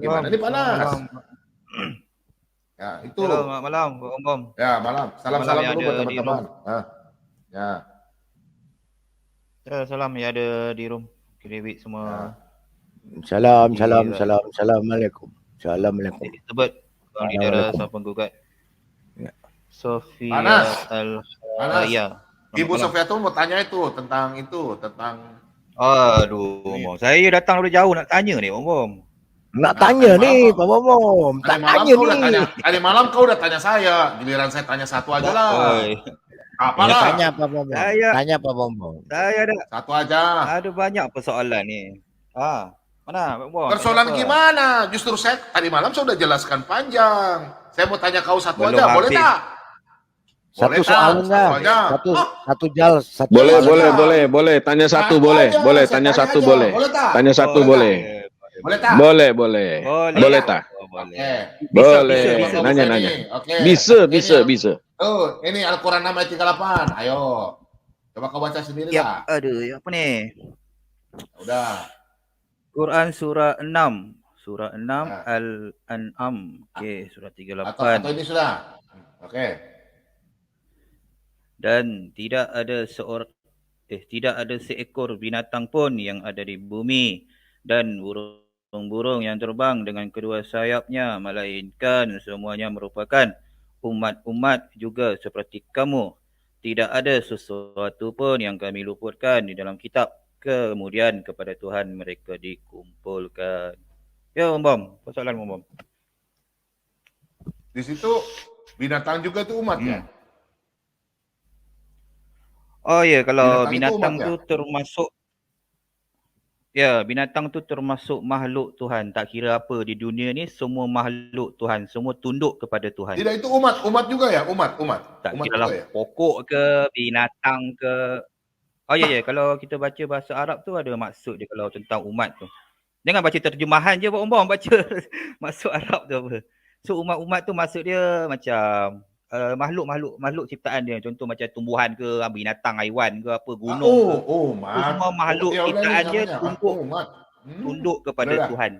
Gimana nih panas? Malam. Ya, itu. Halo, malam, Om Bom. Ya, malam. Salam-salam Malam yang dulu ada buat di teman-teman. room. Ya, Salam yang ada di room. Kirimit semua. ya. Assalamualaikum. Assalamualaikum. Tebet. Bang di darah sang penggugat. Ya. Sofia Panas. Al-Haya. Ibu Sofia tuh mau tanya tentang Aduh, Om Bom. Saya datang dari jauh nak tanya ni, Om Bom. Nak tanya nih, Pak Bom. Tak tanya nih. Tadi malam kau udah tanya saya, giliran saya tanya satu aja lah. Apalah? Tanya Pak Bom. Tanya Pak Bom. Saya ada satu aja. Ada banyak persoalan ni. Mana, Pak Bom? Persoalan gimana? Justru saya tadi malam saya udah jelaskan panjang. Saya mau tanya kau satu Belum aja, boleh habis. tak? Satu soal enggak? Satu jal. Boleh. Tanya satu boleh. Tanya satu boleh. Tanya satu boleh. Boleh tak? Boleh tak? Boleh. Nanya. Bisa. Oh, ini Al-Quran 6 ayat 38. Ayo. Coba kau baca sendiri lah. Aduh, apa ni? Udah. Quran surah 6. Surah 6 Al-An'am. Okey, surah 38. Atau ini sudah. Oke. Dan tidak ada seekor binatang pun yang ada di bumi dan burung-burung yang terbang dengan kedua sayapnya, melainkan semuanya merupakan umat-umat juga seperti kamu. Tidak ada sesuatu pun yang kami luputkan di dalam kitab, kemudian kepada Tuhan mereka dikumpulkan. Ya, Om Bom. Persoalan Om Bom. Di situ binatang juga itu umat ya? Oh ya, kalau binatang tu termasuk makhluk Tuhan. Tak kira apa di dunia ni, semua makhluk Tuhan, semua tunduk kepada Tuhan. Tidak, itu umat juga ya, umat. Tak umat kira lah ya? pokok ke, binatang ke. Oh ya, kalau kita baca bahasa Arab tu ada maksud dia kalau tentang umat tu. Jangan baca terjemahan je Om Bom, baca maksud Arab tu apa. So umat-umat tu maksud dia macam makhluk ciptaan dia, contoh macam tumbuhan ke, binatang, haiwan ke, apa, gunung ke. Semua makhluk ciptaan dia tunduk kepada Tuhan.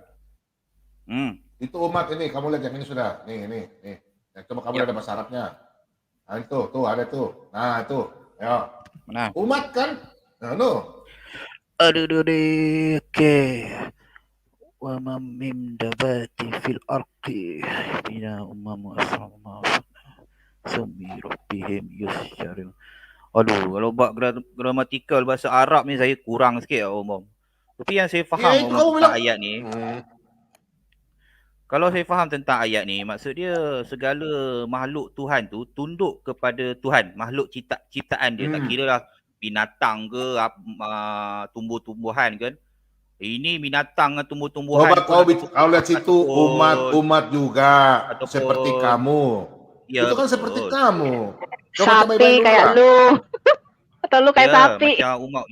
Itu umat ini, kamu lihat yang ini sudah. Nih. Coba kamu lihat bahasa Arabnya. Nah, itu ada tuh. Nah, itu. Ya. Mana? Umat kan? Nah, no. Aduh, okey. Wa ma min dabati fil ardi illa ummamu asma sumi rabbihim yusyarun. Aduh, kalau buat gramatikal bahasa Arab ni saya kurang sikit Om Bom. Tapi yang saya faham tentang ayat ni, kalau saya faham tentang ayat ni, maksud dia segala makhluk Tuhan tu tunduk kepada Tuhan, makhluk ciptaan dia. Tak kira lah binatang ke, tumbuh-tumbuhan kan. Ini binatang dan tumbuh-tumbuhan. Kau lihat situ umat juga seperti kamu. Ya, itu kan seperti kamu. Sapi kayak lu. Atau lu kayak sapi. Macam umat.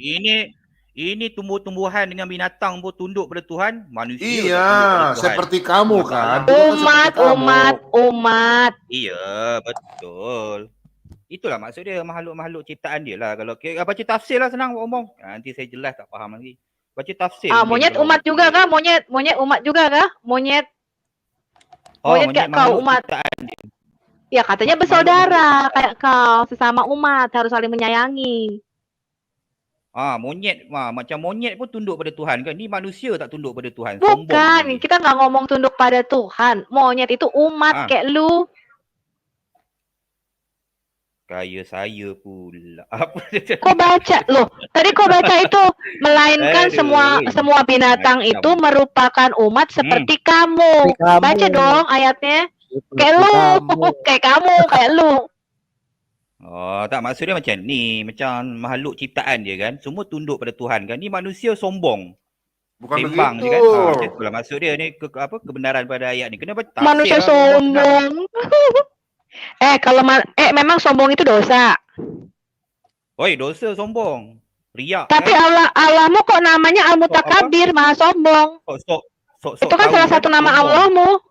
Ini tumbuh-tumbuhan dengan binatang pun tunduk pada Tuhan. Manusia iya, seperti kamu kan. Umat. Iya, betul. Itulah maksud dia, makhluk-makhluk ciptaan dia lah. Kalau baca tafsir lah senang ngomong. Nanti saya jelas tak faham lagi. Baca tafsir. Monyet umat juga kah? Monyet umat juga kah? Monyet kayak kau umat. Ya katanya bersaudara kayak kau, sesama umat harus saling menyayangi. Monyet macam monyet pun tunduk pada Tuhan kan? Ni manusia tak tunduk pada Tuhan. Bukan, kita nggak ngomong tunduk pada Tuhan. Monyet itu umat kayak lu. Kaya saya pula. Kau baca loh. Tadi kau baca itu melainkan semua binatang itu merupakan umat seperti kamu. Baca dong ayatnya. Kayak lu. Oh, tak maksud dia macam ni, macam makhluk ciptaan dia kan, semua tunduk pada Tuhan kan. Ni manusia sombong. Bukan sembang begitu. Je kan. Macam itulah maksud dia ni kebenaran pada ayat ni. Kena baca tafsir. Manusia sombong. Kalau memang sombong itu dosa. Oi, dosa sombong. Riak. Tapi kan? Allahmu kok namanya Al-Mutakabir, Maha Sombong. Itu kan salah satu nama Allahmu.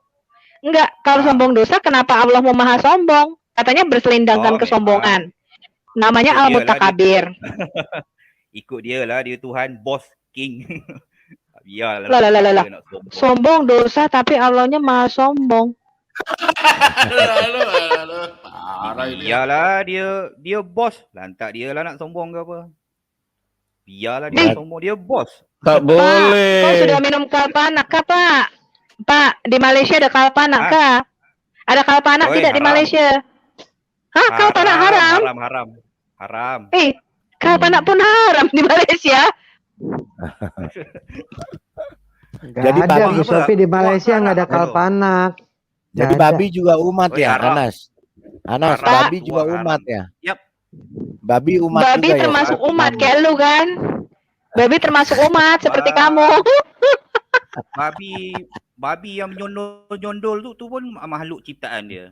Enggak, kalau sombong dosa, kenapa Allahmu Maha Sombong? Katanya berselindangkan kesombongan. Namanya Al-Mutakabir. Ikut dia lah, dia Tuhan, bos, king. Biarlah. Lah, lah, lah, lah, lah. Nak sombong. Sombong dosa tapi Allahnya maha sombong. Parah ini. Biarlah dia bos. Lantak dia lah nak sombong ke apa. Biarlah dia sombong, dia bos. Tak Pak, boleh. kau sudah minum kalpanak kah, Pak? Pak, di Malaysia ada kalpanak kah? Ada kalpanak Oi, tidak di haram. Malaysia? Hah, kalpanak haram? Haram. Kalpanak pun haram di Malaysia. Jadi Gak ada babi Bu Sofi di Malaysia nggak ada kalpanak. Jadi Nggak ada. babi juga umat Oh, ya, haram. Anas. Anas, Haram. babi juga Haram. umat ya. Yap. Babi umat Babi juga termasuk ya. umat kayak lu kan? Babi termasuk umat seperti Wah. kamu. Babi yang nyondol tu pun makhluk ciptaan dia.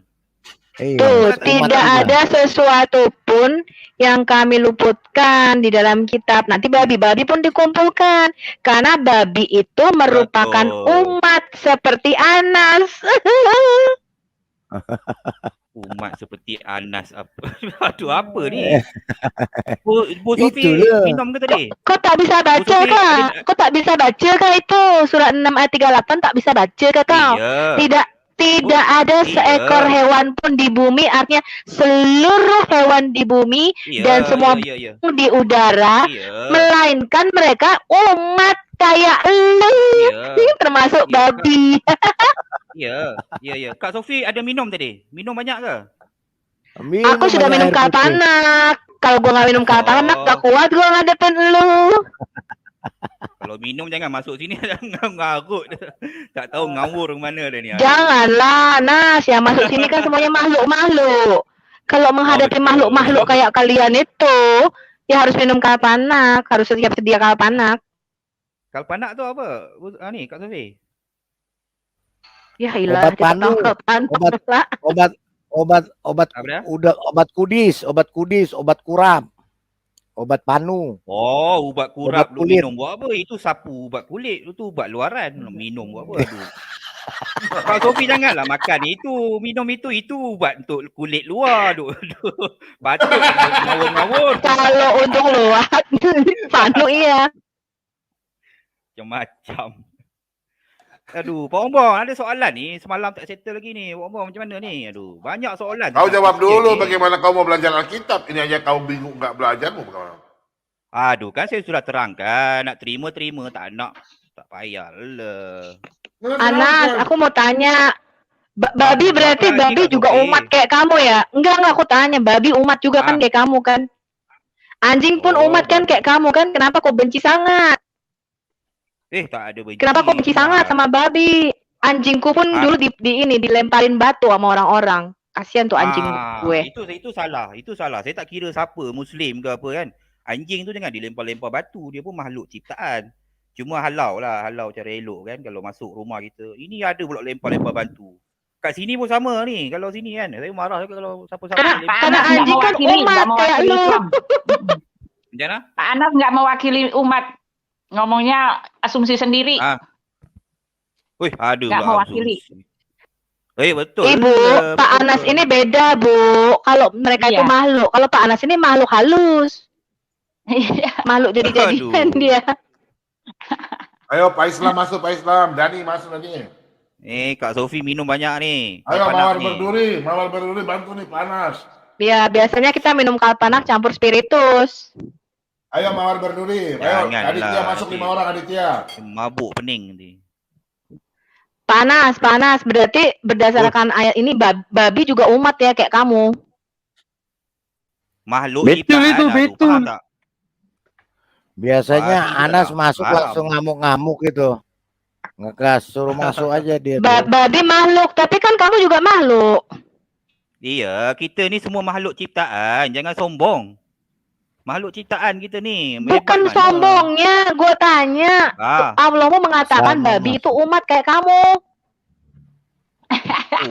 Iya, Tuh, umat tidak juga. ada sesuatu pun yang kami luputkan di dalam kitab. Nanti babi-babi pun dikumpulkan. Karena babi itu merupakan Betul. umat seperti Anas. Umat seperti Anas apa. Aduh apa ni? Bu Sofi Itulah. minum ke tadi? Kau tak bisa baca Sofi, kah? ada- Kau tak bisa baca kah itu? Surat 6 ayat 38 tak bisa baca kah kau? Iya. Tidak ada Iya. seekor hewan pun di bumi, artinya seluruh hewan di bumi Iya, dan semua iya. di udara, Iya. melainkan mereka umat kayak lu, Iya. termasuk Iya. babi. Ya. Kak Sofi ada minum tadi? Minum banyak ke? Minum Aku sudah banyak minum air putih. kalpanak. Kalau gua nggak minum kalpanak, Oh. gak kuat gua ngadepin lu. Kalau minum jangan masuk sini jangan ngarut. Tak tahu ngawur mana dia ni. Janganlah, Nas. Yang masuk sini kan semuanya makhluk-makhluk. Kalau menghadapi betul. makhluk-makhluk kayak kalian itu, ya harus minum kalpanak, harus siap sedia kalpanak. Kalpanak tu apa? Ni Kak Sofi. Ya ilah, Obat panu. kalpanak lah. Obat Apa dia? obat kudis, obat kuram, obat panu. Oh, ubat kurap Ubat lu kulit. minum buat apa? Itu sapu ubat kulit. Itu ubat luaran. Lu minum buat apa? Aduh. Kak Sofi janganlah makan itu. Minum itu ubat untuk kulit luar. Aduh. Patut ngawur-ngawur. Kalau untuk luar, panu iya. Macam-macam. Aduh, Pak Ombong ada soalan ni. Semalam tak settle lagi ni. Pak Ombong macam mana ni? Aduh, banyak soalan. Kau jawab Sikit dulu ni. bagaimana kau mau belajar Alkitab. Ini aja kau bingung nggak belajar mau bagaimana? Aduh, kan saya sudah terangkan. Nak terima, tak nak. Tak payah lah. Anas, aku mau tanya. Babi berarti Apa lagi, babi Kak juga Sofi? umat kayak kamu ya? Enggak, aku tanya. Babi umat juga kan kayak kamu kan? Anjing pun Oh, umat kan kayak kamu kan? Kenapa kau benci sangat? Tak ada benci. Kenapa kau benci sangat sama babi? Anjingku pun dulu dilemparin batu sama orang-orang. Kasihan tuh anjing gue. Itu salah. Saya tak kira siapa, Muslim ke apa kan. Anjing tu jangan dilempar-lempar batu. Dia pun makhluk ciptaan. Cuma halau cara elok kan kalau masuk rumah kita. Ini ada pula lempar-lempar batu. Kat sini pun sama ni. Kalau sini kan. Saya marah juga kalau siapa-siapa lempar. Karena anjing kan umat kayak lu. Macam mana? Pak Anas nggak mewakili umat, ngomongnya asumsi sendiri. Wih, ada Nggak pula mewakili. asumsi. Betul. Ibu, Pak Anas ini beda, Bu. Kalau mereka itu Iya. makhluk. Kalau Pak Anas ini makhluk halus. Iya. Makhluk jadi-jadian Aduh. dia. Ayo Pak Islam masuk, Pak Islam. Dani masuk Dani. Kak Sofi minum banyak ni. Ayo Kalpanak Mawar berduri bantu nih panas. Ya, biasanya kita minum kalpanak campur spiritus. Ayo Mawar berduri. Ayo Janganlah, Aditya masuk nanti. 5 orang Aditya. Mabuk pening nanti. Panas. Berarti berdasarkan ayat ini babi juga umat ya kayak kamu. Makhluk Betul ciptaan. itu, Aduh, betul. faham tak? Biasanya Babi Anas juga masuk haram. langsung ngamuk-ngamuk gitu. Ngegas, suruh masuk aja dia tuh. Babi makhluk, tapi kan kamu juga makhluk. Iya, kita ni semua makhluk ciptaan. Jangan sombong. Makhluk ciptaan kita ni. Bukan Hebat mana? sombongnya, gue tanya. Allahmu mengatakan Sama, babi itu umat kayak kamu.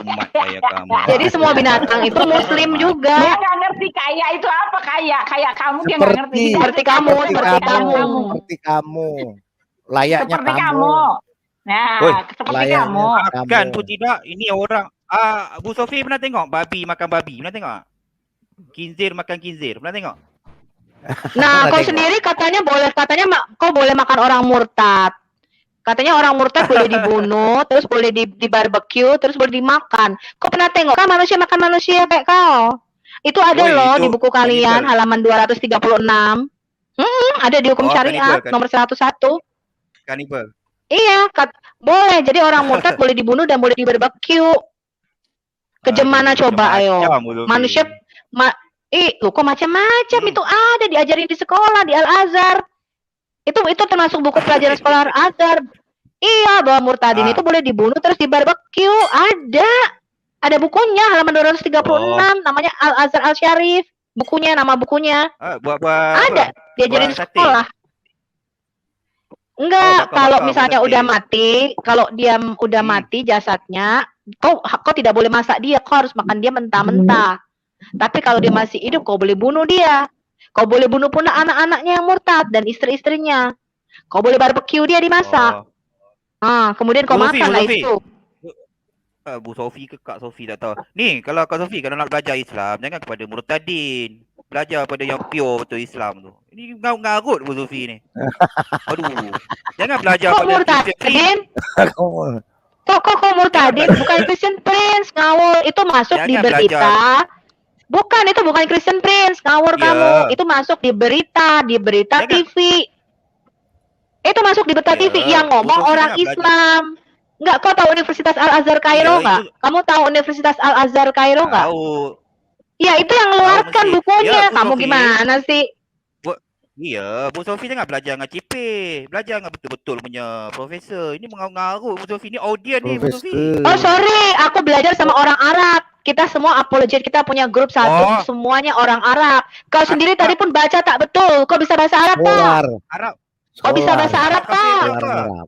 Umat kayak kamu. Jadi semua binatang itu muslim juga. Dia nggak ngerti kaya itu apa kaya. Kayak kamu dia nggak ngerti. Seperti kamu, seperti kamu. Seperti kamu. Layaknya Seperti kamu. kamu. Nah, Woi, seperti layaknya kamu. Kan kamu. pun tidak. Ini orang. Bu Sofi pernah tengok babi makan babi? Pernah tengok? Kinzir makan kinzir. Pernah tengok? Nah, Pernah kau tengok. sendiri katanya kau boleh makan orang murtad. Katanya orang murtad boleh dibunuh, terus boleh di barbecue, terus boleh dimakan. Kau pernah tengok kan manusia makan manusia kayak kau? Itu ada Woi, loh itu di buku kalian kanibal. halaman 236. Ada di hukum Oh, syariat kanibal, nomor 101. kanibal. Iya, boleh. Jadi orang murtad boleh dibunuh dan boleh di barbecue. Kejem mana Aduh, coba ayo? macam-macam Bu Sofi. Manusia loh kok macam-macam itu ada diajarin di sekolah di Al-Azhar. Itu termasuk buku pelajaran sekolah Al-Azhar. Iya, bahwa murtadin itu boleh dibunuh terus di barbecue. Ada bukunya halaman 236 namanya Al-Azhar Al-Syarif. Nama bukunya. Buat Ada diajarin di buat sate? sekolah. Enggak, bakar-bakar, kalau buat misalnya sate. udah mati, kalau dia udah mati jasadnya, kau tidak boleh masak dia, kau harus makan dia mentah-mentah. Tapi kalau dia masih hidup, kau boleh bunuh dia. Kau boleh bunuh pula anak-anaknya yang murtad dan istri-istrinya. Kau boleh barbecue dia dimasak. Kemudian kau Bu Sofi, makan Bu lah Sofi. itu. Bu Sofi ke Kak Sofi tak tahu. Ni kalau Kak Sofi kalau nak belajar Islam jangan kepada murtadin. Belajar pada yang pure betul Islam tu. Ini ngarut Bu Sofi ni. Aduh. Jangan belajar Kok pada Christian Prince. murtadin? Kok murtadin? Bukan Christian Prince, ngawur. Itu masuk di Jangan berita. Bukan, itu bukan Christian Prince, ngawur Ya. kamu. Itu masuk di berita Jangan. TV. Itu masuk di berita Ya, TV yang ngomong Bu Sofi orang jangan Islam. Enggak, kau tahu Universitas Al-Azhar Kairo Ya, enggak? itu- Kamu tahu Universitas Al-Azhar Kairo enggak? Tahu. Ya, itu yang ngeluarkan mesti. bukunya. Ya, Bu Kamu Sofi. gimana sih? Ya, Bu Sofi jangan belajar dengan cipir. Belajar dengan betul-betul punya profesor. Ini mengarut Bu Sofi. Ini audiens ni Bu Sofi. Oh, sorry, aku belajar sama orang Arab. Kita semua apologet, kita punya grup satu, semuanya orang Arab. Kau sendiri tadi pun baca tak betul. Kau bisa bahasa Arab tak? Solar. Arab. Kau bisa bahasa Arab Kafir tak? ke apa?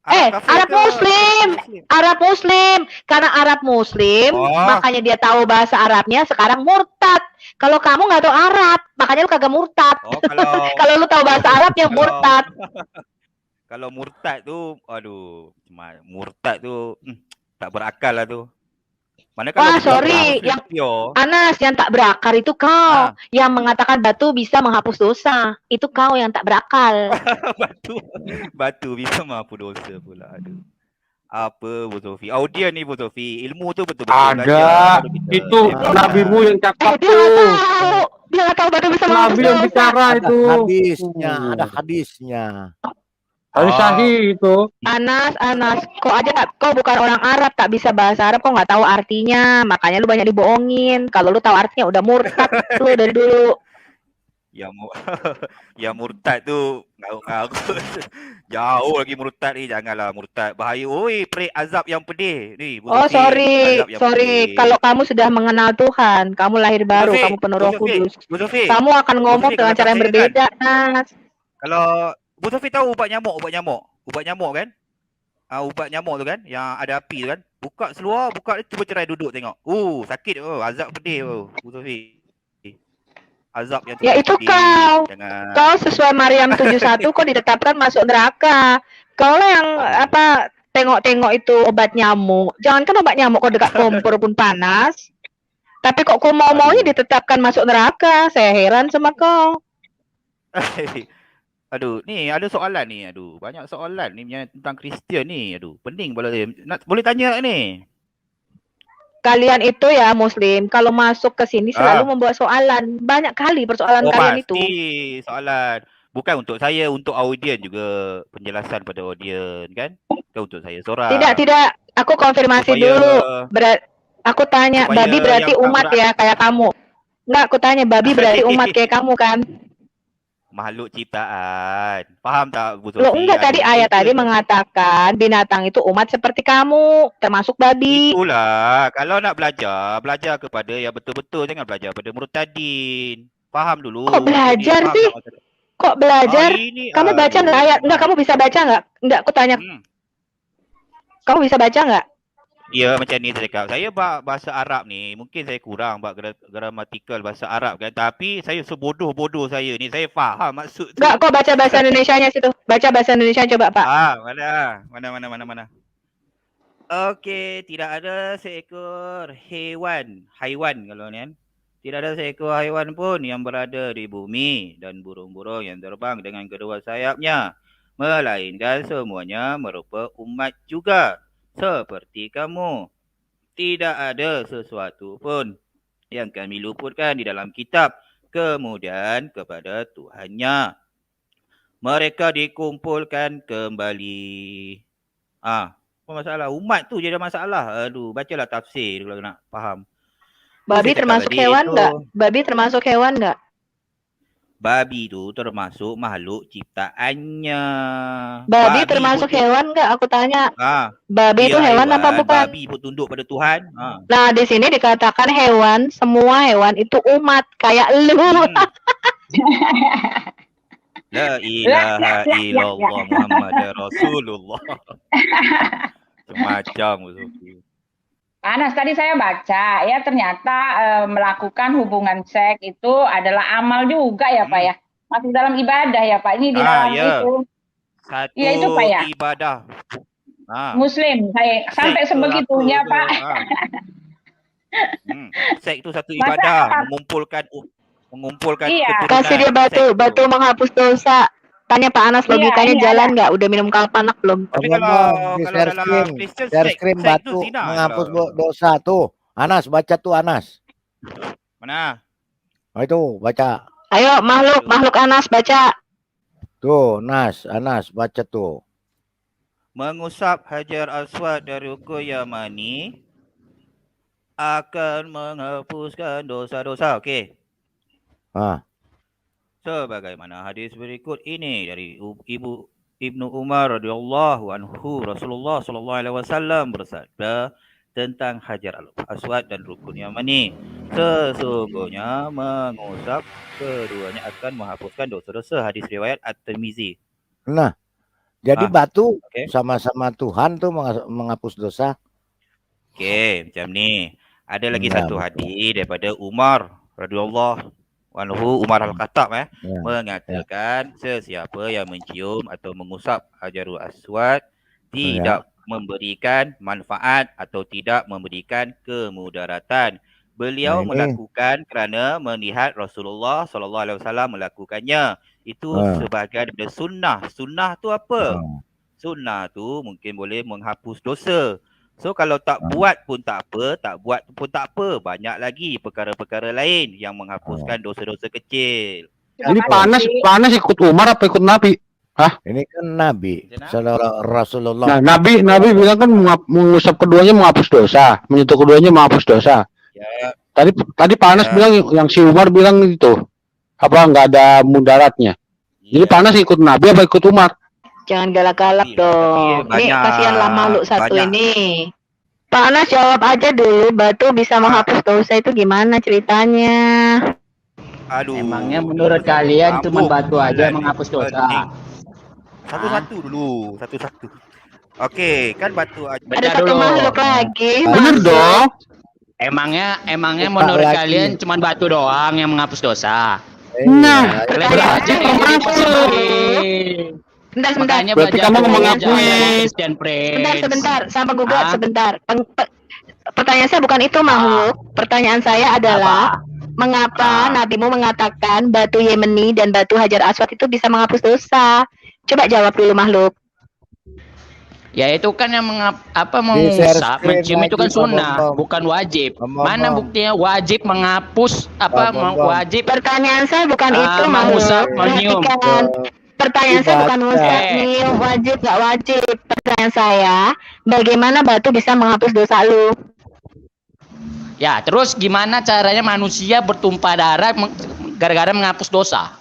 kafir Arab ke? Muslim. Arab Muslim. Karena Arab Muslim, makanya dia tahu bahasa Arabnya, sekarang murtad. Kalau kamu nggak tahu Arab, makanya lu kagak murtad. Kalau lu tahu bahasa Arabnya murtad. Kalau murtad tu, aduh, murtad tu tak berakal lah tu. Mana kalau Wah, sorry, yang Anas yang tak berakal itu kau. Yang mengatakan batu bisa menghapus dosa. Itu kau yang tak berakal. Batu bisa menghapus dosa pula. Aduh. Apa Bu Sofi? Audiens ni Bu Sofi. Ilmu tu betul-betul Agak. Itu nabimu yang cakap Dia nggak tahu. Dia nggak tahu batu bisa menghapus Nabi yang dosa. bicara itu. Ada hadisnya. Harus sahih itu. Anas, kau bukan orang Arab, tak bisa bahasa Arab, kau nggak tahu artinya, makanya lu banyak dibohongin. Kalau lu tahu artinya udah murtad lu dari dulu. Yang murtad tu ngarut. Jauh lagi murtad ni, janganlah murtad. Bahaya. Oi, azab yang pedih ni. Oh, sorry. Kalau kamu sudah mengenal Tuhan, kamu lahir baru, kamu penuh Roh Kudus. Kamu akan ngomong dengan cara yang berbeda, Nas. Kalau Bu Sofi tahu ubat nyamuk kan? Ubat nyamuk tu kan, yang ada api tu kan. Buka seluar, cuba cerai duduk tengok. Sakit azab pedih Bu Sofi. Azab yang ya itu pedih. Kau sesuai Maryam 71 kau ditetapkan masuk neraka. Kau lah yang tengok-tengok itu obat nyamuk. Jangankan obat nyamuk kau dekat kompor pun panas. Tapi kok kau mau-maunya ditetapkan masuk neraka. Saya heran sama kau. Aduh, ni ada soalan ni. Banyak soalan ni tentang Kristian ni. Pening boleh tanya ni. Kalian itu ya Muslim, kalau masuk ke sini selalu membuat soalan. Banyak kali persoalan kalian itu. Pasti soalan. Bukan untuk saya, untuk audiens juga. Penjelasan pada audiens kan. Bukan untuk saya seorang. Tidak. Aku konfirmasi dulu. Aku tanya, babi berarti umat ya kayak kamu. Enggak, aku tanya babi berarti umat kayak kamu kan? Makhluk ciptaan. Faham tak Bu Sofi? Loh enggak, tadi ayat tadi mengatakan binatang itu umat seperti kamu, termasuk babi. Itulah, kalau nak belajar kepada yang betul-betul, jangan belajar pada murtadin. Faham dulu. Kok belajar sih? Kok belajar? Kamu baca enggak ayat? Enggak, kamu bisa baca enggak? Enggak, aku tanya. Kamu bisa baca enggak? Ya, macam ni saya cakap. Saya bahasa Arab ni, mungkin saya kurang gramatikal bahasa Arab kan. Tapi saya sebodoh-bodoh saya ni, saya faham maksud tu. Enggak, kok baca bahasa Indonesianya situ. Baca bahasa Indonesia coba, Pak. Mana. Okey, tidak ada seekor haiwan kalau ni kan. Tidak ada seekor haiwan pun yang berada di bumi dan burung-burung yang terbang dengan kedua sayapnya. melainkan semuanya merupakan umat juga seperti kamu. Tidak ada sesuatu pun yang kami luputkan di dalam kitab kemudian kepada Tuhannya. Mereka dikumpulkan kembali. Apa masalah? Umat tu je ada masalah. Aduh, bacalah tafsir kalau nak faham. Babi termasuk hewan enggak? Babi termasuk hewan enggak? Babi tu termasuk makhluk ciptaannya. Babi termasuk hewan enggak? Aku tanya. Babi itu hewan apa bukan? Babi pun tunduk pada Tuhan. Nah, di sini dikatakan hewan, semua hewan itu umat kayak lu. La ilaha illallah Muhammad Rasulullah. Semacam begitu. Anas, tadi saya baca ya ternyata melakukan hubungan seks itu adalah amal juga ya Pak ya. Masuk dalam ibadah ya Pak. Ini di dalam itu. Satu ya, itu, Pak, ya? ibadah. Muslim. Saya sampai sebegitunya Pak. Seks itu satu ibadah, mengumpulkan iya. Kasih dia batu menghapus dosa. Tanya Pak Anas logikanya jalan nggak? Udah minum kalpanak belum? Tapi kalau dalam Kristen share screen batu menghapus dosa tuh. Anas baca tuh Anas. Mana? Oh itu baca. Ayo makhluk Anas baca. Tuh Anas baca tuh. Mengusap Hajar Aswad dari rukun Yamani akan menghapuskan dosa-dosa. Okey. Sebagaimana hadis berikut ini dari Ibnu Umar radhiyallahu anhu, Rasulullah sallallahu alaihi wasallam bersabda tentang Hajar Aswad dan rukun Yamani, sesungguhnya mengusap keduanya akan menghapuskan dosa-dosa. Hadis riwayat At-Tirmizi. Nah, jadi batu sama-sama Tuhan tuh menghapus dosa. Okey, macam ni. Ada lagi satu hadis daripada Umar radhiyallahu anhu, Umar Al-Khattab mengatakan sesiapa yang mencium atau mengusap Hajarul Aswad tidak memberikan manfaat atau tidak memberikan kemudaratan. Beliau melakukan kerana melihat Rasulullah sallallahu alaihi wasallam melakukannya. Itu sebagai sunnah. Sunnah tu apa? Sunnah tu mungkin boleh menghapus dosa. So kalau tak buat pun tak apa, tak buat pun tak apa. Banyak lagi perkara-perkara lain yang menghapuskan dosa-dosa kecil. Ini panas ikut Umar apa ikut Nabi? Ini kan Nabi, Rasulullah. Nah, Nabi bilang kan mengusap keduanya menghapus dosa, menyentuh keduanya menghapus dosa. Ya. Tadi panas bilang yang si Umar bilang itu apa nggak ada mudaratnya. Jadi panas ikut Nabi apa ikut Umar? Jangan galak-galak dong. Ini kasihanlah makhluk satu ini. Pak Anas jawab aja dulu, batu bisa menghapus dosa itu gimana ceritanya? Aduh. Emangnya menurut kalian cuma batu aja menghapus dosa? Satu-satu dulu, satu-satu. Okey, kan batu aja. Ada satu makhluk lagi. Bener dong. Emangnya menurut kalian cuma batu doang yang menghapus dosa? Nah, belajar Sebentar. Berarti kamu mengakui. Sebentar, sama gugat sebentar. Pertanyaan saya bukan itu makhluk. Pertanyaan saya adalah mengapa nabimu mengatakan batu Yemeni dan batu Hajar Aswad itu bisa menghapus dosa? Coba jawab dulu makhluk. Ya itu kan yang mengusap, mencium itu kan sunnah, bukan wajib. Mana buktinya wajib menghapus wajib? Pertanyaan saya bukan itu mengusap, menyium. Pertanyaan saya bukan mustahil, wajib gak wajib. Pertanyaan saya, bagaimana batu bisa menghapus dosa lu? Ya, terus gimana caranya manusia bertumpah darah gara-gara menghapus dosa?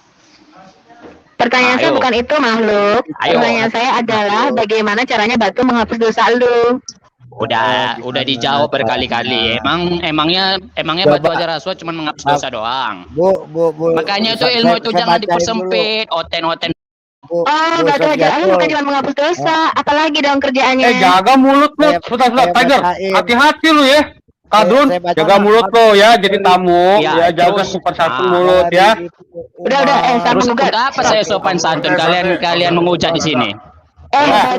Pertanyaan saya bukan itu makhluk. Pertanyaan saya adalah bagaimana caranya batu menghapus dosa lu? Udah dijawab berkali-kali. Emangnya batu Hajar Aswad cuma menghapus dosa doang. Bu. Makanya itu ilmu itu jangan dipersempit, oten-oten. Batu Hajar Aswad bukan cuma menghapus dosa, apalagi dong kerjaannya. Jaga mulut lu, sebentar, Tiger. Hati-hati lu ya. Kadrun, jaga mulut lo ya, jadi tamu ya, jaga sopan santun mulut ya. Udah, terus apa saya sopan santun? Kalian mengucap di sini.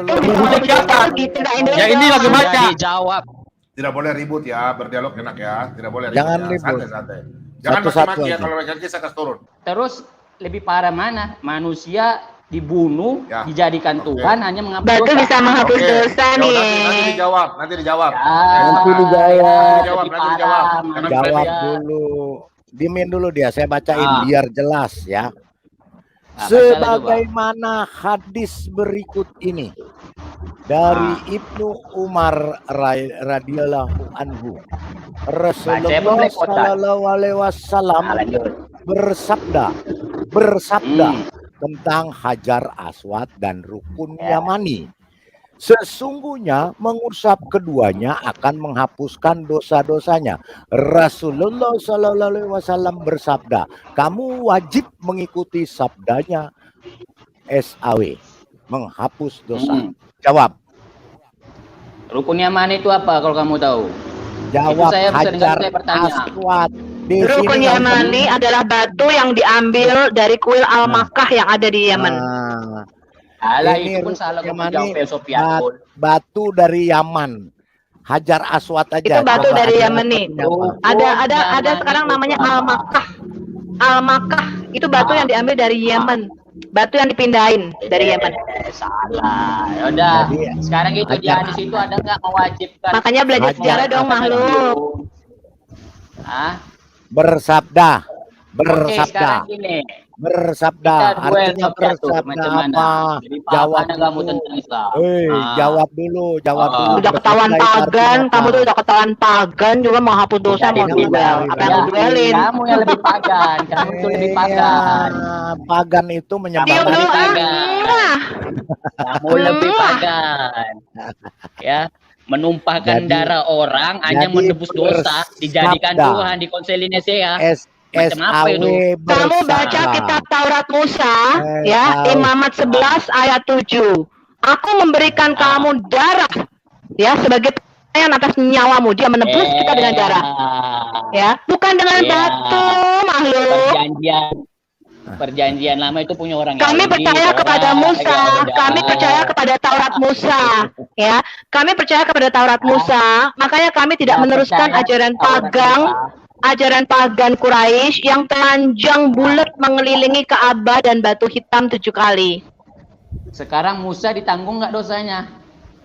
Mengucap siapa? Ya ini lagi baca. Dijawab. Tidak boleh ribut ya, berdialog enak ya. Tidak boleh ribut. Jangan ribut. Santai. Jangan maki-maki ya, kalau maki-maki saya kasih turun. Terus lebih parah mana? Manusia dibunuh, Ya. dijadikan Oke. Tuhan hanya menghapus Batu dosa. bisa menghapus Oke. dosa Nanti nih. dijawab, nanti dijawab. Nanti dijawab. Dijawab, lebih nanti dijawab. parah, Karena Jawab manusia. dulu. Diemin dulu dia, saya bacain Ah. biar jelas ya. Nah, bacalah coba. Sebagaimana hadis berikut ini dari Ibnu Umar radhiyallahu anhu, Rasulullah belepotan. Shallallahu Alaihi Wasallam Nah, lanjut. bersabda tentang Hajar Aswad dan Rukun Yamani. Sesungguhnya mengusap keduanya akan menghapuskan dosa-dosanya. Rasulullah Shallallahu Alaihi Wasallam bersabda, kamu wajib mengikuti sabdanya SAW, menghapus dosa. Jawab. Rukun Yamani itu apa kalau kamu tahu? Jawab. saya bisa dengar, Hajar saya bertanya. Aswad. Di Rukun sini Yamani adalah batu yang diambil dari kuil Al-Makkah yang ada di Yaman. Nah, Alah, ini itu pun Rukun salah kamu Yamani, jawab filosofi aku. batu dari Yaman. Hajar Aswad aja. Itu batu Coba dari Hajar Yaman nih. Aswadnya apa? Ada sekarang namanya Al-Makkah. Al-Makkah itu batu yang diambil dari Yaman. Batu yang dipindahin dari Yaman. Salah. Ya udah. Jadi, Sekarang itu di hadis itu ada nggak mewajibkan? Makanya belajar Hajar sejarah dong, makhluk. Ah, Bersabda. oke, sekarang gini. Bersabda. Kita duel Artinya Sofiatul, bersabda macam mana? apa? Jadi Jawab paham kamu dulu. tentang Islam. Jawab dulu. Udah ketahuan pagan, kamu tuh udah ketahuan pagan juga mau hapus dosa mau Jadi duel. Apa yang Ya, duelin? Kamu yang lebih pagan, kamu tuh lebih pagan. Pagan itu Diam menyembah dulu Lebih ah. pagan. Kamu lebih pagan. Ya, menumpahkan Jadi- darah orang hanya jadi menebus dosa, dijadikan bersabda. Tuhan di Konselinesiya. SAW Macam apa itu? Kamu baca bersabda. kitab Taurat Musa, Eh, ya, tahu. Imamat 11 ayat 7. Aku memberikan kamu darah, ya, sebagai pelayan atas nyawamu. Dia menebus kita dengan darah, ya, bukan dengan Ya. batu, makhluk. Perjanjian lama itu punya orang Kami Yahudi, percaya kepada orang Musa, Yahuda. kami percaya kepada Taurat Musa, ya. Kami percaya kepada Taurat Musa, makanya kami tidak Ya, meneruskan percaya ajaran Taurat pagan, Musa. ajaran pagan Quraisy yang telanjang bulat mengelilingi Ka'bah dan batu hitam 7 kali. Sekarang Musa ditanggung nggak dosanya?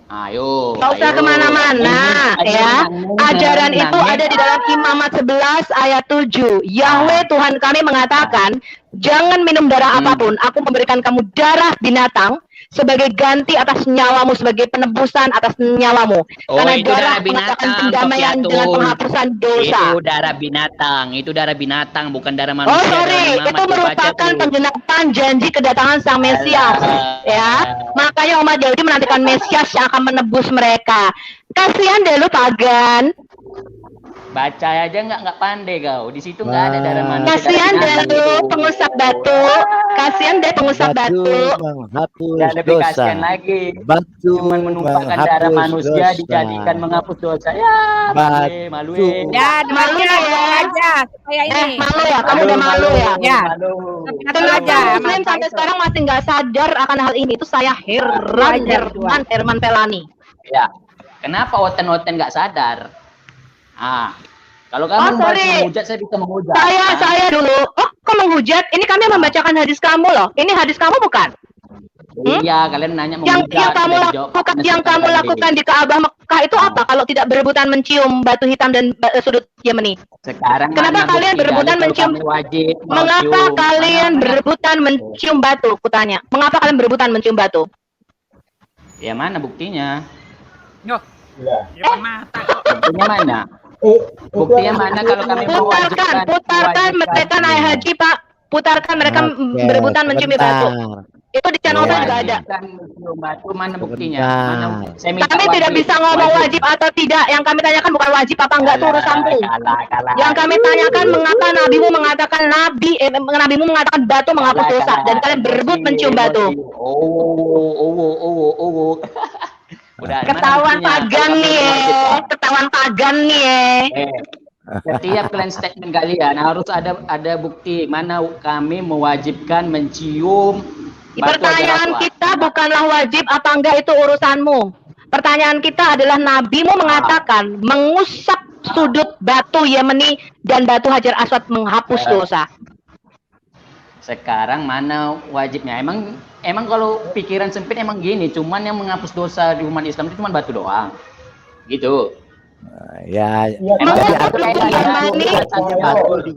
Ayo. Gak usah ayo. kemana-mana, Ini ya. Ajaran menang, itu ada di dalam Imamat 11 ayat 7. Yahweh Tuhan kami mengatakan, jangan minum darah apapun. Aku memberikan kamu darah binatang sebagai ganti atas nyawamu, sebagai penebusan atas nyawamu. Oh, Karena itu darah darah mengatakan binatang, pendamaian Sofiatul. dengan penghapusan dosa. Itu darah binatang, bukan darah Oh manusia. sorry, darah itu Muhammad. Baca merupakan tuh. penggenapan janji kedatangan Sang Mesias, ya. Makanya umat Yahudi menantikan Mesias yang akan menebus mereka. Kasihan deh lu pagan. Baca aja nggak pandai kau. Di situ nggak ada darah manusia. Kasihan darah deh binatang lu itu. pengusap batu. Kasihan deh pengusap batu. menghapus Nggak lebih dosa. kasihan lagi. Batu Cuman menumpahkan darah menghapus manusia dosa. dijadikan menghapus dosa. Ya, malu. Batu. Ya, Malu dengarkan ya. aja supaya ini. Malu ya, kamu udah malu ya. Ya. Malu. Tenang aja. Muslim sampai sekarang masih nggak sadar akan hal ini. Itu saya heran, Herman Pelani. Ya. Kenapa oten-oten nggak sadar? Kalau Oh, kamu bahas sorry. menghujat, saya bisa menghujat. Saya dulu. Oh, kok menghujat? Ini kami membacakan hadis kamu loh. Ini hadis kamu bukan? Iya, kalian nanya Yang menghujat. kamu sudah dijawab. lakukan, Karena yang saya kamu tadi. lakukan di Ka'bah Mekah itu apa? Kalau tidak berebutan mencium batu hitam dan sudut Yemeni. Sekarang Kenapa mana kalian bukti berebutan kalau mencium? kami wajib Mengapa mencium? kalian Mana? berebutan mencium batu? Kutanya. Mengapa kalian berebutan mencium batu? Ya mana buktinya? Yo. Depan mata. Buktinya mana? Buktinya mana kalau kami Putarkan mereka naik haji, Pak. Putarkan mereka Oke, berebutan mencium batu. sebentar. Itu di channel saya juga ada. Wajibkan mencium batu, mana buktinya? Sebentar. Mana? Saya minta Kami tidak bisa ngomong wajib atau tidak. Yang kami tanyakan bukan wajib apa enggak, itu urusanmu. Kalah. Yang kami tanyakan mengapa nabimu mengatakan nabimu mengatakan batu menghapus dosa dan kalian berebut mencium batu. Oh. Udah, mana Ketahuan buktinya? pagan nih, ketahuan pagan nih. Setiap kalian statement kalian harus ada bukti mana kami mewajibkan mencium batu Pertanyaan Hajar Aswad. kita bukanlah wajib apa enggak, itu urusanmu. Pertanyaan kita adalah nabimu mengatakan mengusap sudut batu Yemeni dan batu Hajar Aswad menghapus dosa. Sekarang mana wajibnya? Emang kalau pikiran sempit emang gini, cuman yang menghapus dosa di umat Islam itu cuma batu doang. Gitu. Ya,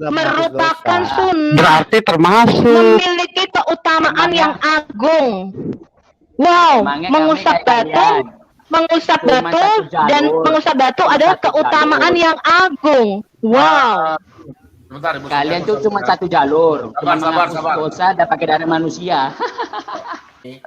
merupakan sunnah. Berarti termasuk. Memiliki keutamaan yang agung. Wow, Emangnya mengusap kami kayak batu, kalian. mengusap Cuma batu satu jalur. dan mengusap batu adalah Satu keutamaan jalur. yang agung. Wow. Sebentar, Ibu Kalian Sofia, tuh cuma satu jalur, cuma Sabar, menghapus sabar. dosa dan pakai darah manusia.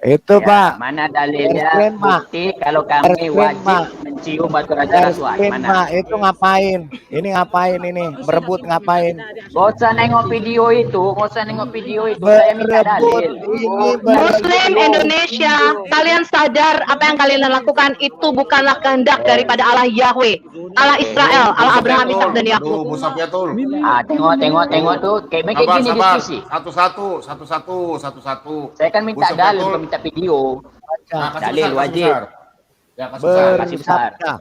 itu Ya, Pak. mana dalilnya Garis krim, Pak. bukti kalau kami Garis krim, wajib Pak. mencium batu raja Garis Raswa? krim, Mana? Pak, itu ngapain? Ini ngapain ini? Berebut ngapain? Gak usah nengok video itu, gak usah nengok video itu. Saya minta Berebut dalil. ini Muslim Indonesia, kalian sadar apa yang kalian lakukan itu bukanlah kehendak daripada Allah Yahweh, Allah Israel, Allah Abraham, Ishak dan Yakub. Ibu Safiatul. Ah, tengok tuh, kayak Sabar, gini sabar. diskusi. Satu-satu. Saya kan minta Bu dalil, Safiatul. bukan minta video. Nah, kasih Dalil besar, wajib. kasih besar. Ya, kasih besar. Kasih besar. bersabda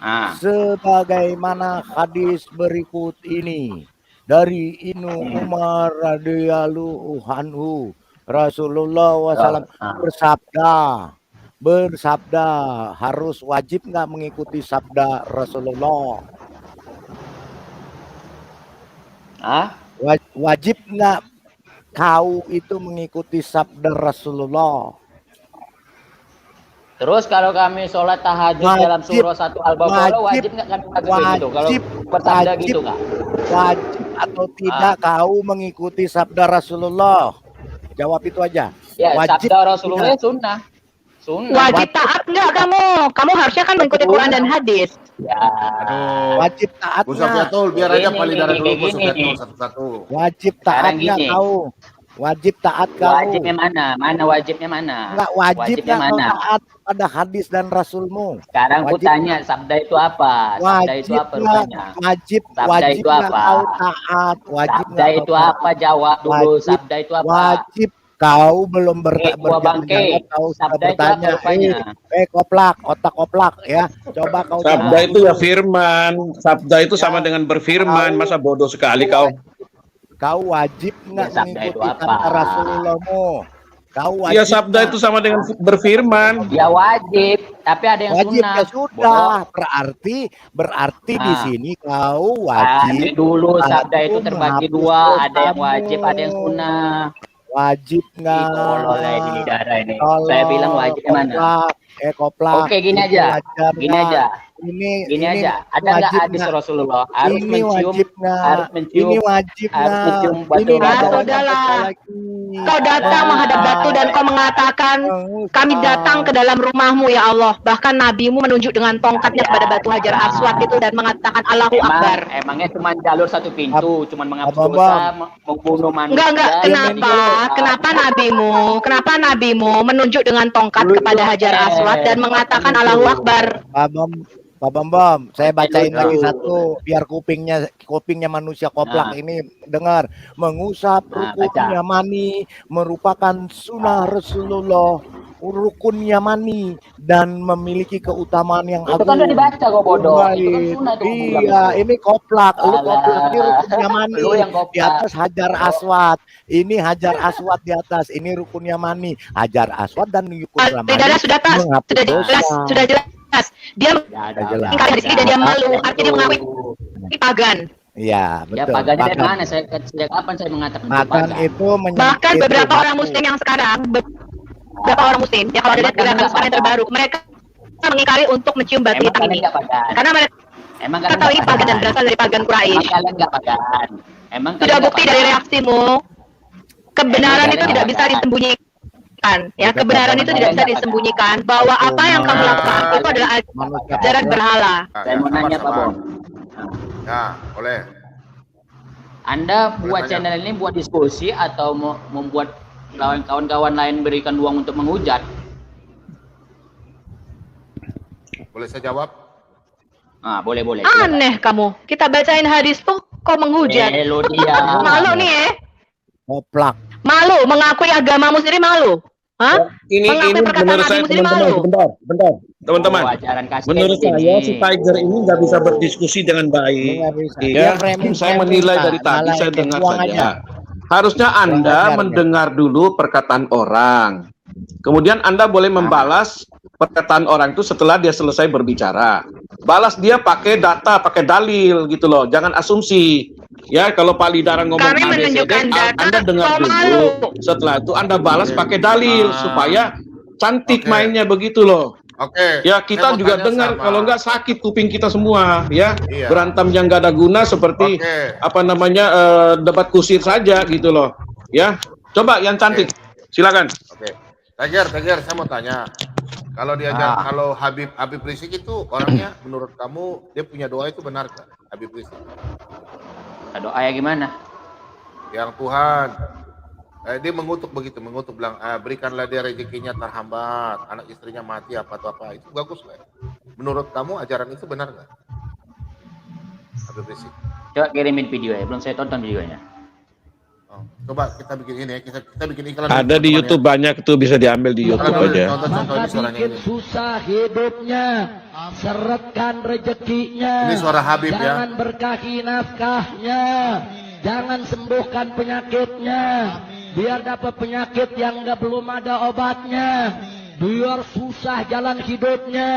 Ah, sebagaimana hadis berikut ini dari Ibnu Umar radhiyallahu anhu, Rasulullah SAW bersabda harus wajib nggak mengikuti sabda Rasulullah? Wajib nggak kau itu mengikuti sabda Rasulullah? terus kalau kami sholat tahajud Wajib. dalam surah 1 Al-Baqarah, wajib nggak kami pakai gitu? Kalau bersabda gitu nggak? Wajib atau tidak kau mengikuti sabda Rasulullah? Jawab itu aja. Ya, Wajib sabda Rasulullah tidak? sunnah. Wajib taat nggak kamu? Kamu harusnya kan mengikuti Quran dan hadis. Ya. Wajib taat Bu nggak? Safiatul, biar aja Gini, validaran dulu Bu gini. Safiatul satu-satu. Wajib Sekarang taat nggak gini. kau? Wajib taat kau? Wajibnya mana? Mana wajibnya mana? Nggak wajib Wajibnya nggak kau mana? taat pada hadis dan Rasulmu? Sekarang ku Wajib tanya, sabda itu apa? Sabda itu apa rupanya? Wajib itu nggak apa? kau taat? Wajib Sabda nggak kau itu taat? apa? Jawab dulu. Wajib. Sabda itu apa? Wajib kau belum Gua bangke. kau sudah Sabda itu apa bertanya. rupanya? Koplak, otak koplak ya. Coba kau Sabda jawab. itu ya firman. Sabda itu sama dengan berfirman. Masa bodoh sekali kau? Kau wajib nggak Ya, sabda itu mengikuti apa? kata Rasulullahmu? Kau wajib Ya sabda nggak? itu sama dengan berfirman. Ya wajib, tapi ada yang Wajib sunnah. ya sudah. Bodoh. Berarti di Nah. sini kau Ambil wajib. dulu sabda itu Satu, terbagi menghapus dua, ada yang dosamu. wajib, ada yang sunnah. Wajib nggak? Tolol ya ini darah ini. Tolol, Saya bilang wajibnya mana? Koplak. Oke, gini Itu aja. wajar Gini nggak? aja. Ini Gini aja. Ada nggak wajib hadis nggak? Rasulullah harus Ini mencium, wajib nggak? harus mencium, Ini wajib harus nggak? mencium batu Ini raja. nggak Sudahlah. lagi. Kau datang menghadap batu dan kau mengatakan, kami datang ke dalam rumahmu ya Allah. Bahkan nabimu menunjuk dengan tongkatnya kepada batu Hajar Aswad itu dan mengatakan Allahu Akbar. Emangnya cuma jalur satu pintu, cuma menghapus Abang, dosa, membunuh manusia. Enggak, kenapa nabimu menunjuk dengan tongkat kepada Hajar Aswad dan mengatakan Allahu Akbar? Pak Bambam, saya bacain Dulu. lagi satu biar kupingnya manusia koplak Nah. ini dengar. Mengusap Nah, rukunnya mani merupakan sunnah Rasulullah, rukunnya mani dan memiliki keutamaan yang Itu kan udah dibaca kok bodoh. Itu kan Baik. sunnah itu. Iya, ini koplak. Lu Alah. koplak ini rukunnya mani. Lu yang koplak. Di atas Hajar Aswad. Ini Hajar Aswad di atas. Ini rukunnya mani. Hajar Aswad dan rukunnya mani. Tidak, sudah tas, menghapus sudah jelas. Dia Ada jelas. ingkari hadis ini dan dia malu. Artinya dia mengakui pagan. Iya, Ya betul. pagannya dari Bahkan- mana? Sejak kapan saya mengatakan itu Bahkan pagan? itu Bahkan itu beberapa orang batu. muslim yang sekarang, beberapa orang muslim, ya kalau ada lihat gerakan sekarang yang terbaru, mereka mengingkari untuk mencium batu Emang hitam kalian ini. nggak pagan? Karena mereka Emang tahu ini nggak pagan dan berasal dari pagan Emang Quraisy. kalian nggak pagan? Emang Sudah kalian bukti nggak dari pagan? reaksimu, kebenaran Emang itu kalian tidak nggak bisa pagan? disembunyikan. Ya, kebenaran itu tidak bisa disembunyikan bahwa apa yang kamu lakukan itu adalah Manusia ajaran koplak. berhala. Saya mau nanya Pak Bom. Ya, boleh. Anda buat tanya. channel ini buat diskusi atau mau membuat kawan-kawan lain berikan uang untuk menghujat? Boleh saya jawab? Ah, boleh. Aneh kamu. Kita bacain hadis tuh kau menghujat. Lo dia. Malu nih ya. Koplak. Malu mengakui agamamu sendiri malu. Hah? Ini Mengakui perkataan menurut saya nabimu sendiri teman-teman, malu. sebentar. Teman-teman, Oh, ajaran kasih menurut ini. saya si Tiger ini nggak bisa berdiskusi dengan baik. Nggak bisa. Ya, Dia framing, saya menilai Pak. dari tadi Malah saya ini, dengar buang saja. aja. Harusnya Anda mendengar dulu perkataan orang. Kemudian Anda boleh membalas perkataan orang itu setelah dia selesai berbicara. Balas dia pakai data, pakai dalil gitu loh. Jangan asumsi. Ya, kalau Pak Lidaran ngomong Kami ABCD, menunjukkan data, Anda dengar kau dulu. malu. Setelah itu Anda balas pakai dalil supaya cantik mainnya begitu loh. Oke. Ya, kita Saya mau juga tanya dengar, sama- kalau nggak sakit kuping kita semua, ya. Iya. Berantem yang nggak ada guna seperti debat kusir saja gitu loh. Ya, coba yang cantik, silakan. Oke. Tiger, saya mau tanya. Kalau kalau Habib Rizik itu orangnya menurut kamu dia punya doa itu benar nggak? Habib Rizik. Doa ya gimana? Yang Tuhan dia mengutuk bilang berikanlah dia rezekinya terhambat, anak istrinya mati apa itu bagus nggak? Menurut kamu ajaran itu benar nggak? Habib Rizik. Coba kirimin video ya, belum saya tonton videonya. Coba kita bikin ini ya, kita bikin iklan. Ada di YouTube banyak tuh, bisa diambil di YouTube aja. Contoh suaranya ini. Susah hidupnya, seretkan rezekinya. Ini suara Habib ya. Jangan berkahi nafkahnya, jangan sembuhkan penyakitnya, biar dapat penyakit yang belum ada obatnya, biar susah jalan hidupnya,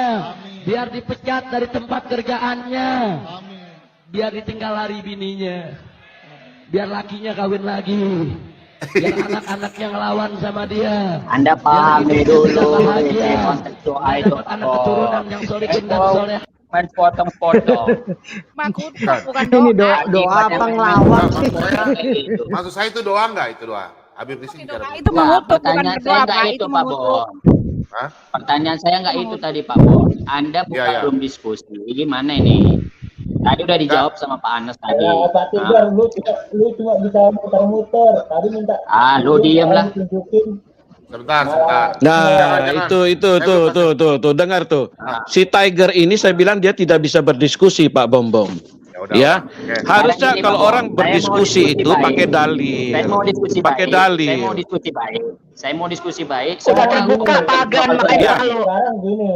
biar dipecat dari tempat kerjaannya, biar ditinggal lari bininya, biar lakinya kawin lagi, biar anak-anaknya ngelawan sama dia. Anda pahami dulu konteks doa itu. anak keturunan yang solehin dan soleh. Main potong-potong. Ini doa apa ngelawan sih? Maksud saya itu doa nggak itu doa? Habib Rizik bicara Itu mengutuk, bukan pertanyaan berdoa, saya Pak. nggak Itu itu Pak mengutuk. Bon. Hah? Pertanyaan saya nggak itu tadi Pak Bon. Anda bukan Iya. belum diskusi. Gimana ini? Tadi udah dijawab sama Pak Anas tadi. Pak Tigar, lu cuma bisa muter-muter. Tadi minta. Lu diem lah. Sebentar. Nah, Jangan. itu dengar tuh. Si Tiger ini saya bilang dia tidak bisa berdiskusi, Pak Bombom. Ya, Oke. harusnya Ini, kalau Pak Bom, orang saya mau berdiskusi diskusi itu baik. pakai dalil. Saya mau diskusi Pakai baik. dalil. Saya mau diskusi baik. Saya mau diskusi baik. Sudah terbuka pagar makanya Ya. malu. Sekarang gini,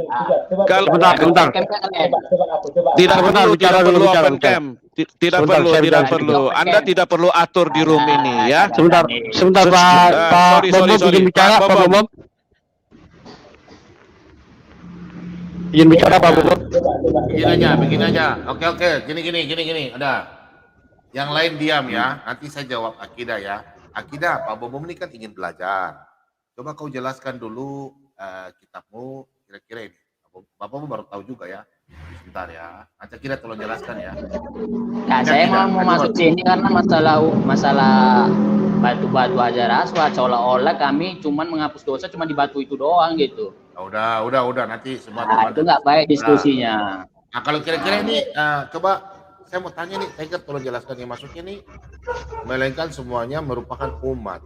coba. Kalau Bentar. tidak perlu bicara dulu, bicara, open cam. Tidak Sebentar, saya tidak bicara. perlu. Anda tidak perlu atur di room ini ya. Sebentar Pak Bombom izin bicara, Pak Bombom. Izin bicara, Pak Bombom. Begini aja. Oke. Gini. Ada. Yang lain diam ya. Nanti saya jawab akidah ya. Akidah, Pak Bobom ini kan ingin belajar. Coba kau jelaskan dulu kitabmu kira-kira ini. Bapak baru tahu juga ya. Sebentar ya. Nanti kira tolong jelaskan ya. Nah, saya mau masuk sini karena masalah batu-batu Hajar Aswad, seolah-olah kami cuman menghapus dosa cuma di batu itu doang gitu. Udah nanti semua. Nah, itu nggak baik diskusinya. Nah, kalau kira-kira ini coba saya mau tanya nih, Tiger tolong jelaskan yang maksudnya nih, melainkan semuanya merupakan umat.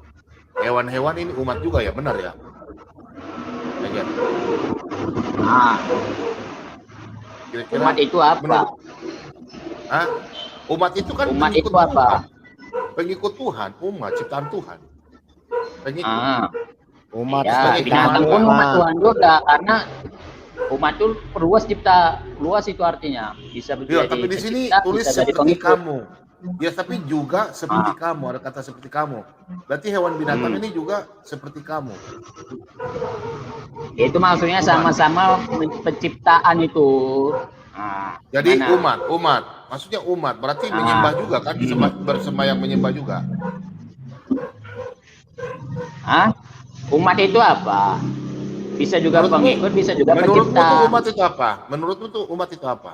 Hewan-hewan ini umat juga ya, benar ya? Tiger. Nah, Kira-kira umat itu apa? Hah? Umat itu kan Umat pengikut itu apa? Tuhan. Pengikut Tuhan, umat ciptaan Tuhan. Pengikut. Umat Ya, sebagai binatang pun Tuhan. umat Tuhan juga karena umat itu luas itu artinya bisa Ya, jadi tapi di sini pencipta, tulis bisa jadi seperti pengikut. kamu. Ya, tapi juga seperti kamu. Ada kata seperti kamu. Berarti hewan binatang ini juga seperti kamu. Itu maksudnya sama-sama penciptaan itu. Nah, Jadi gimana? umat. Maksudnya umat. Berarti menyembah juga kan? Bersembahyang menyembah juga. Hah? Umat itu apa? Bisa juga pengikut, bisa juga Menurutmu pencipta. tuh umat itu apa? Menurutmu tuh umat itu apa?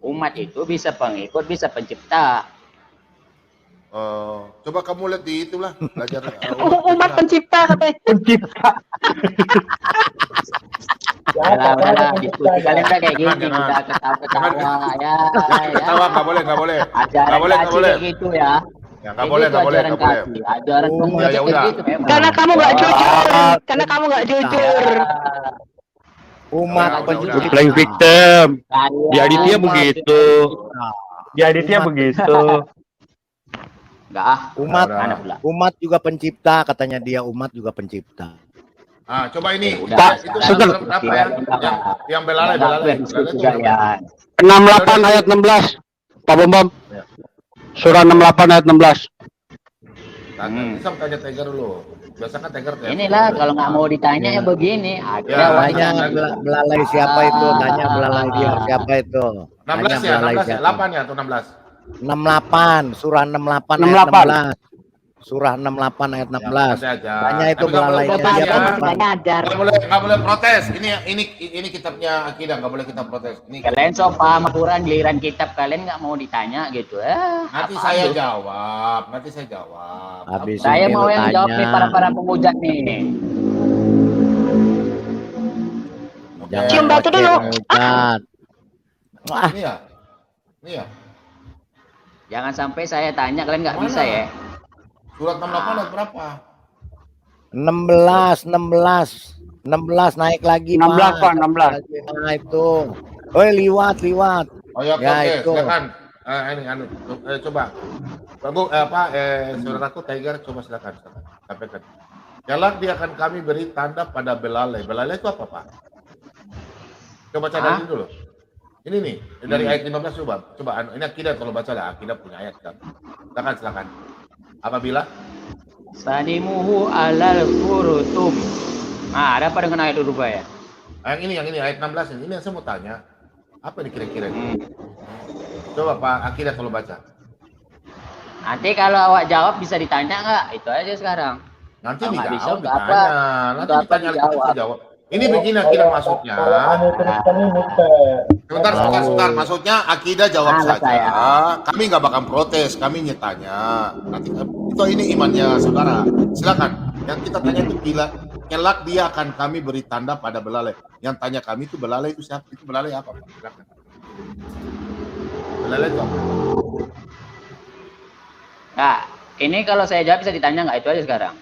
Umat itu bisa pengikut, bisa pencipta. Coba kamu lihat di itulah belajar Umat pencipta katanya. Udahlah, diskusi kalian udah kayak gini, Jangan. udah ketawa-ketawa ya. Ketawa nggak boleh. Ajaran Nggak boleh. kayak gitu ya. Ya, nggak boleh. Ajaran kasih, ajaran komunis ya udah. kayak gitu memang. Karena kamu nggak jujur. Karena kamu nggak jujur. Umat Udah. pencipta. Playing victim. Kalian Di aditnya begitu. Di aditnya begitu. enggak ah. Umat Mana pula? umat juga pencipta, katanya dia umat juga pencipta. Coba ini. Udah, Itu sebentar. apa ya? Yang belalai. Diskusi kalian. 68 ayat 16. Pak Bombom. Surah 68 ayat 16. Bisa tanya Tiger dulu. Biasa kan Tiger. Inilah kalau nggak mau ditanya ya begini. Tanya belalai siapa itu? Tanya belalai dia siapa itu? 16 ya, 16 ya, 8 ya atau 16? 68, surah 68 ayat 16. Surah 68 ayat 16. Tanya itu belalai dia. Nggak boleh protes. Ini kitabnya akidah, nggak boleh kita protes. Ini kalian so paham Quran, giliran kitab kalian nggak mau ditanya gitu. Nanti saya jawab. Habis saya ini mau yang tanya. jawab nih para pemujat nih. Cium batu dulu. Ini ya. Jangan sampai saya tanya kalian nggak bisa ya. Surat 68 ayat berapa? 16 naik lagi 16 Pak, 16. Nah itu. Liwat. Oh ya, oke. itu. Silakan. Coba. Saudaraku Tiger, coba silakan. Sampaikan. Kelak dia akan kami beri tanda pada belalai. Belalai itu apa, Pak? Coba baca dari dulu. Ini nih, dari ayat 15 coba. Ini akidah kalau baca lah, akidah punya ayat kan. Silakan. Apabila sanimuhu alal kurutum. Ada apa dengan ayat dulu ya? Yang ini ayat 16 ini yang saya mau tanya. Apa ini kira-kira? Coba Pak Akidah kalau baca. Nanti kalau awak jawab bisa ditanya nggak? Itu aja sekarang. Nanti ditanya. Nanti ditanya kita jawab. Ini begini akidah maksudnya. Sebentar. Maksudnya akidah jawab saja. Kami nggak bakal protes. Kami nyetanya. Nanti itu ini imannya saudara. Silakan. Yang kita tanya itu bila kelak dia akan kami beri tanda pada belalai. Yang tanya kami itu belalai itu siapa? Itu belalai apa? Silakan. Belalai itu apa? Nah, ini kalau saya jawab bisa ditanya nggak? Itu aja sekarang.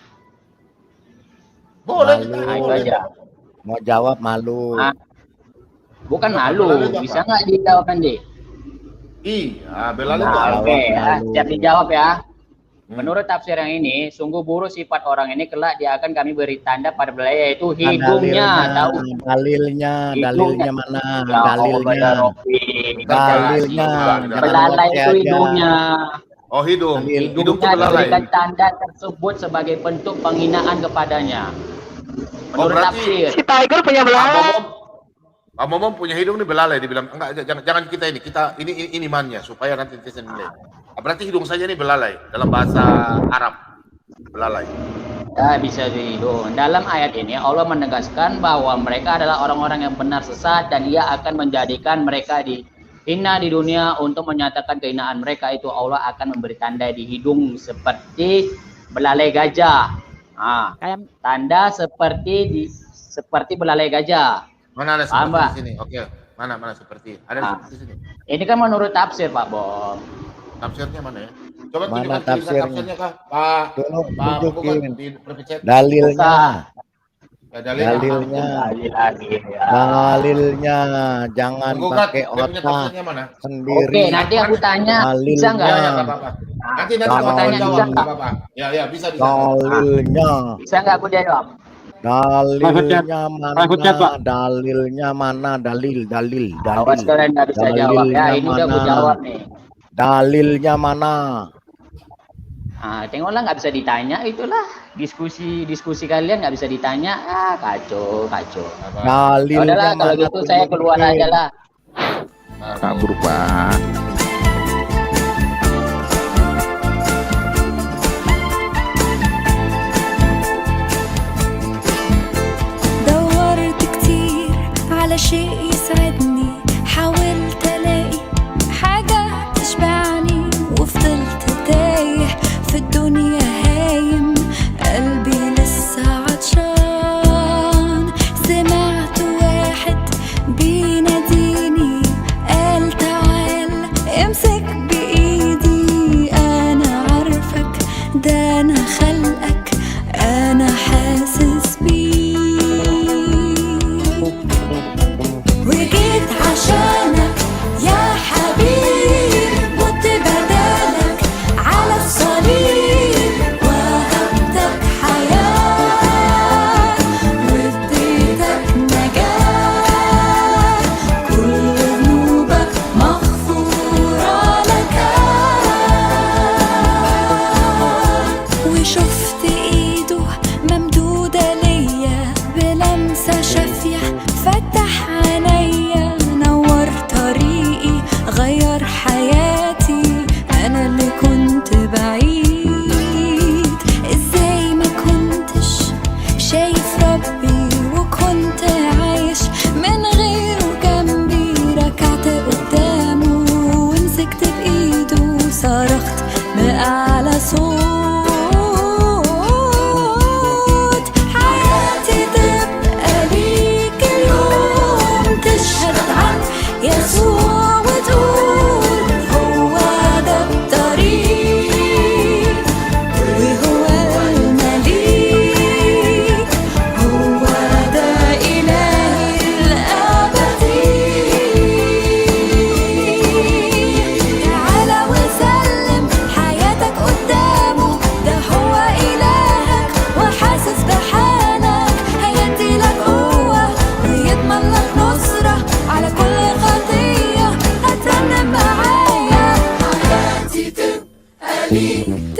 Boleh. Itu aja. Mau jawab malu. Bukan malu, bisa nggak dijawabkan deh? Iya, belalai itu apa? Oke, siap dijawab ya. Menurut tafsir yang ini, sungguh buruk sifat orang ini kelak dia akan kami beri tanda pada belalai yaitu hidungnya. Dalilnya mana? Dalilnya. Belalai itu hidungnya. Oh hidung itu Hidungnya belalai. diberikan tanda tersebut sebagai bentuk penghinaan kepadanya. Menurut tafsir. Si Tiger punya belalai. Pak Momom punya hidung nih belalai, dibilang enggak, jangan kita ini imannya supaya nanti kita nilai. Berarti hidung saja ini belalai dalam bahasa Arab. Belalai. Ya, bisa di hidung. Dalam ayat ini Allah menegaskan bahwa mereka adalah orang-orang yang benar sesat dan Ia akan menjadikan mereka hina di dunia. Untuk menyatakan kehinaan mereka itu Allah akan memberi tanda di hidung seperti belalai gajah. Tanda seperti belalai gajah. Mana ada seperti di sini? Oke, mana seperti ada seperti sini. Ini kan menurut tafsir Pak Bom. Tafsirnya mana ya? Coba mana tunjukkan tafsirnya Kak, Pak. Tunjukin di perpecet. dalilnya. Ya, Dalilnya jangan pakai otak sendiri. Oke, nanti aku tanya bisa nggak? Nanti aku tanya jawab apa-apa. Ya, bisa. Dalilnya. Bisa nggak aku jawab? Dalilnya mana? Dalil. Awas kalian nggak bisa jawab ya. Ini udah aku jawab nih. Dalilnya mana? Tengoklah nggak bisa ditanya, itulah diskusi kalian nggak bisa ditanya. Kacau. Dalilnya udahlah kalau gitu saya keluar aja lah. Kabur Pak. شيء يسعدني حاولت الاقي حاجة تشبعني وفضلت تايه في الدنيا هايم قلبي لسه عطشان سمعت واحد بيناديني قال تعال امسك بايدي انا عارفك ده انا خلقك انا حاسس بيك وجيت عشانك يا حبيب مت بدالك على الصليب وهبتك حياة واديتك نجاة كل ذنوبك مغفورة لك صرخت بأعلى صوت حياتي تبقى ليك اليوم تشهد عن يسوع وتقول هو ده الطريق وهو المليك هو ده إلهي الأبدي تعالى وسلم حياتك قدامه ده هو إلهك وحاسس بحالك هيدي لك قوة ويضمن لك نصرة على كل خطية هترنم معايا حياتي تبقى ليك